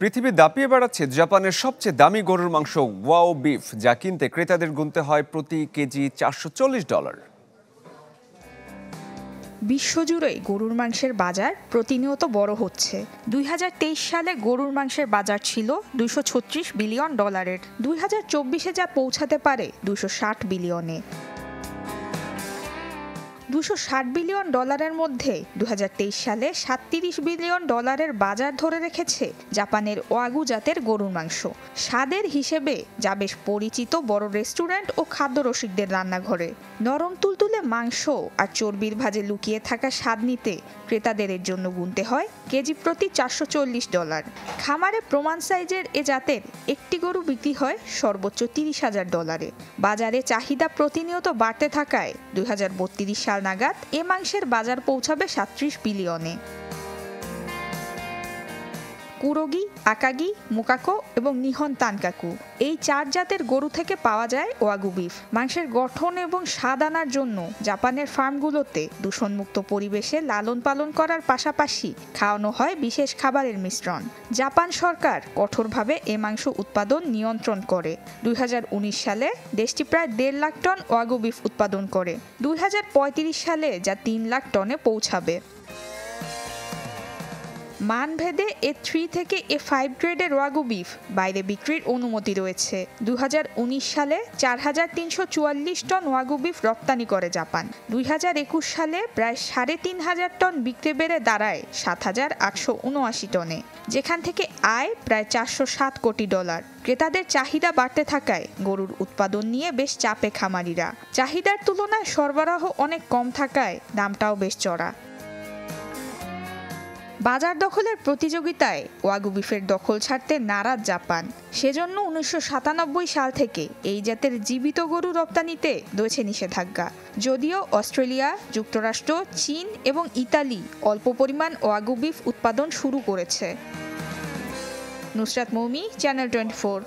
পৃথিবী দাপিয়ে বেড়াচ্ছে জাপানের সবচেয়ে দামি গরুর মাংস ওয়াও বিফ, যা কিনতে ক্রেতাদের গুনতে হয় প্রতি কেজি $440। বিশ্বজুড়ে গরুর মাংসের বাজার প্রতিনিয়ত বড় হচ্ছে। 2023 সালে গরুর মাংসের বাজার ছিল $236 বিলিয়ন। 2024-এ যা পৌঁছাতে পারে $260 বিলিয়নে। $260 বিলিয়ন মধ্যে 2023 সালে $37 বিলিয়ন বাজার ধরে রেখেছে জাপানের ওয়াগু জাতের গরুর মাংস। স্বাদের হিসেবে যা বেশ পরিচিত বড় রেস্টুরেন্ট ও খাদ্য রসিকদের রান্নাঘরে। নরম তুলতুলে মাংস আর চর্বির ভাঁজে লুকিয়ে থাকা স্বাদ নিতে ক্রেতাদের এর জন্য গুনতে হয় কেজি প্রতি $440। খামারে প্রমাণ সাইজের এ জাতের একটি গরু বিক্রি হয় সর্বোচ্চ $30,000। বাজারে চাহিদা প্রতিনিয়ত বাড়তে থাকায় 2032 সাল নাগাদ এ মাংসের বাজার পৌঁছাবে $37 বিলিয়নে। কুরোগি, আকাগি, মুকাকো এবং নিহন তানকাকু এই 4 জাতের গরু থেকে পাওয়া যায় ওয়াগু বিফ। মাংসের গঠন এবং স্বাদ আনার জন্য জাপানের ফার্মগুলোতে দূষণমুক্ত পরিবেশে লালন পালন করার পাশাপাশি খাওয়ানো হয় বিশেষ খাবারের মিশ্রণ। জাপান সরকার কঠোরভাবে এ মাংস উৎপাদন নিয়ন্ত্রণ করে। 2019 সালে দেশটি প্রায় 1.5 লাখ টন ওয়াগু বিফ উৎপাদন করে। 2035 সালে যা 3 লাখ টনে পৌঁছাবে। মানভেদে A3 থেকে A5 গ্রেডের ওয়াগু বিফ বাইরে বিক্রির অনুমতি রয়েছে। 2019 সালে 4,344 টন ওয়াগু বিফ রপ্তানি করে জাপান। 2021 সালে প্রায় 3,500 টন বিক্রি বেড়ে দাঁড়ায় 7,879 টনে, যেখান থেকে আয় প্রায় $407 কোটি। ক্রেতাদের চাহিদা বাড়তে থাকায় গরুর উৎপাদন নিয়ে বেশ চাপে খামারিরা। চাহিদার তুলনায় সরবরাহ অনেক কম থাকায় দামটাও বেশ চড়া। বাজার দখলের প্রতিযোগিতায় ওয়াগু বিফের দখল ছাড়তে নারাজ জাপান। সেজন্য 1997 সাল থেকে এই জাতের জীবিত গরু রপ্তানিতে রয়েছে নিষেধাজ্ঞা। যদিও অস্ট্রেলিয়া, যুক্তরাষ্ট্র, চীন এবং ইতালি অল্প পরিমাণ ওয়াগু বিফ উৎপাদন শুরু করেছে। নুসরাত মৌমি, চ্যানেল 24।